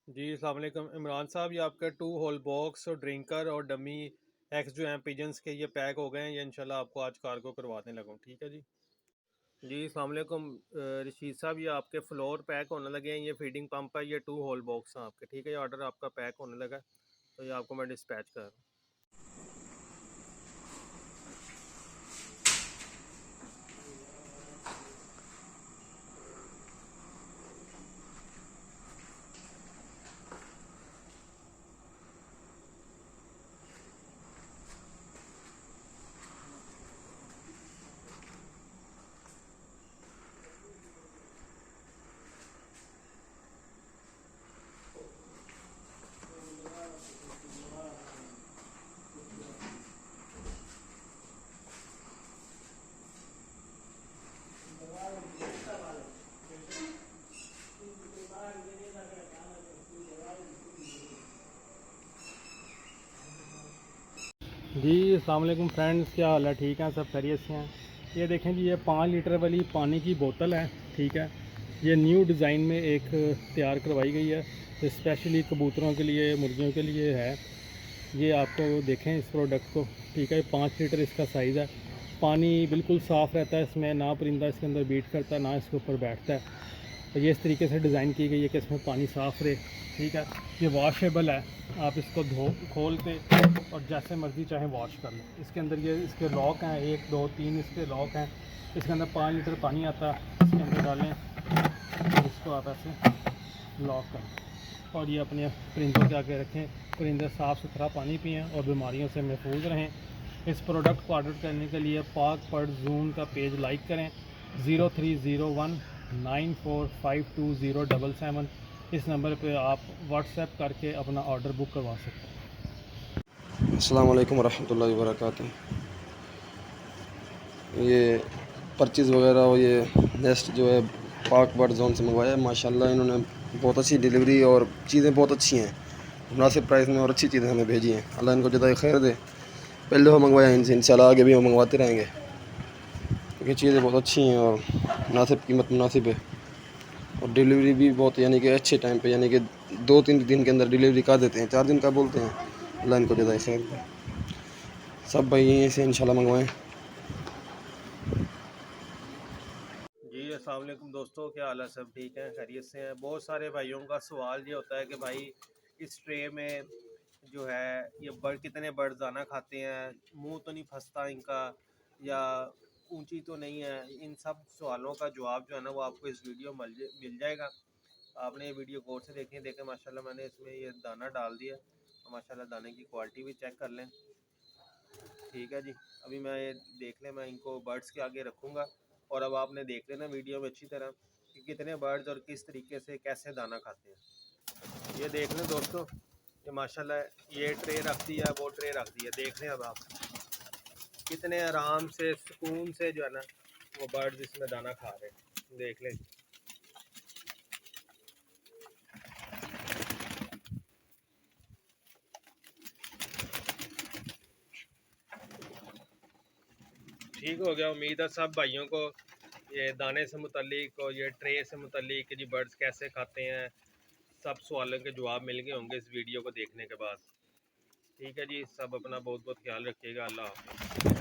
जी अस्सलाम वालेकुम इमरान साहब, ये आपका 2 होल बॉक्स और ड्रिंकर और डमी एग्स जो हैं पिजन्स के, ये पैक हो गए हैं। ये इंशाल्लाह आपको आज कार्गो करवाने लगा हूँ, ठीक है जी। जी अस्सलाम वालेकुम रशीद साहब, ये आपके फ्लोर पैक होने लगे हैं। ये फीडिंग पंप है, ये 2 होल बॉक्स हैं आपके, ठीक है। ये ऑर्डर आपका पैक होने लगा है, तो ये आपको मैं डिस्पैच कर रहा हूँ। जी अस्सलाम वालेकुम फ्रेंड्स, क्या हाल है? ठीक है, सब खैरियत से हैं। ये देखें जी, ये 5 लीटर वाली पानी की बोतल है, ठीक है। ये न्यू डिज़ाइन में एक तैयार करवाई गई है, ये स्पेशली कबूतरों के लिए, मुर्गियों के लिए है। ये आपको देखें इस प्रोडक्ट को, ठीक है। 5 लीटर इसका साइज़ है। पानी बिल्कुल साफ़ रहता है इसमें, ना परिंदा इसके अंदर बीट करता है, ना इसके ऊपर बैठता है। तो ये इस तरीके से डिज़ाइन की गई है कि इसमें पानी साफ़ रहे, ठीक है। ये वॉशेबल है, आप इसको खोल के और जैसे मर्ज़ी चाहे वॉश कर लें। इसके अंदर ये इसके लॉक हैं, 1 2 3 इसके लॉक हैं। इसके अंदर 5 लीटर पानी आता है, इसके अंदर डालें और इसको आप ऐसे लॉक करें और ये अपने परिंदों के आगे रखें। परिंदे साफ़ सुथरा पानी पिएँ और बीमारियों से महफूज रहें। इस प्रोडक्ट को ऑर्डर करने के लिए पाक पर्ड जून का पेज लाइक करें। 0301945207 इस नंबर पे आप व्हाट्सएप करके अपना ऑर्डर बुक करवा सकते हैं। अस्सलाम वालेकुम वरहमतुल्लाहि वबरकातुहू। ये परचेज़ वगैरह और ये नेस्ट जो है पाक बर्ड जोन से मंगवाया है। माशाल्लाह इन्होंने बहुत अच्छी डिलीवरी और चीज़ें बहुत अच्छी हैं, मुनासिब प्राइस में और अच्छी चीज़ें हमें भेजी हैं। अल्लाह इनको जज़ाए खैर दे। पहले वो मंगवाया इनसे, इंशाल्लाह आगे भी हम मंगवाते रहेंगे, क्योंकि चीज़ें बहुत अच्छी हैं और मुनासिब कीमत मुनासिब है और डिलीवरी भी बहुत यानी कि अच्छे टाइम पे, यानी कि 2-3 दिन के अंदर डिलीवरी कर देते हैं, 4 दिन का बोलते हैं। अल्लाह इनको जज़ाए खैर दे। सब भाई यहीं से इंशाल्लाह मंगवाएँ। जी अस्सलाम वालेकुम दोस्तों, क्या हाल है? सब ठीक है, खैरियत से हैं। बहुत सारे भाइयों का सवाल ये होता है कि भाई इस ट्रे में जो है ये बर्ड कितने बर्ड दाना खाते हैं, मुंह तो नहीं फंसता इनका, या ऊंची तो नहीं है। इन सब सवालों का जवाब जो है ना, वो आपको इस वीडियो में मिल जाएगा। आपने ये वीडियो गौर से देखें माशाल्लाह मैंने इसमें ये दाना डाल दिया, तो माशाल्लाह दाने की क्वालिटी भी चेक कर लें, ठीक है जी। अभी मैं ये देख लें, मैं इनको बर्ड्स के आगे रखूँगा और अब आपने देख लेना वीडियो में अच्छी तरह कि कितने बर्ड्स और किस तरीके से कैसे दाना खाते हैं। ये देख लें दोस्तों, ये माशाल्लाह ये ट्रे रख दी है, वो ट्रे रख दी है। देख लें अब आप कितने आराम से सुकून से जो है ना वो बर्ड्स इसमें दाना खा रहे हैं, देख लें। ठीक हो गया। उम्मीद है सब भाइयों को ये दाने से मुतल्लिक और ये ट्रे से मुतल्लिक कि जी बर्ड्स कैसे खाते हैं, सब सवालों के जवाब मिल गए होंगे इस वीडियो को देखने के बाद। ठीक है जी, सब अपना बहुत बहुत ख्याल रखिएगा। अल्लाह हाफ़िज़।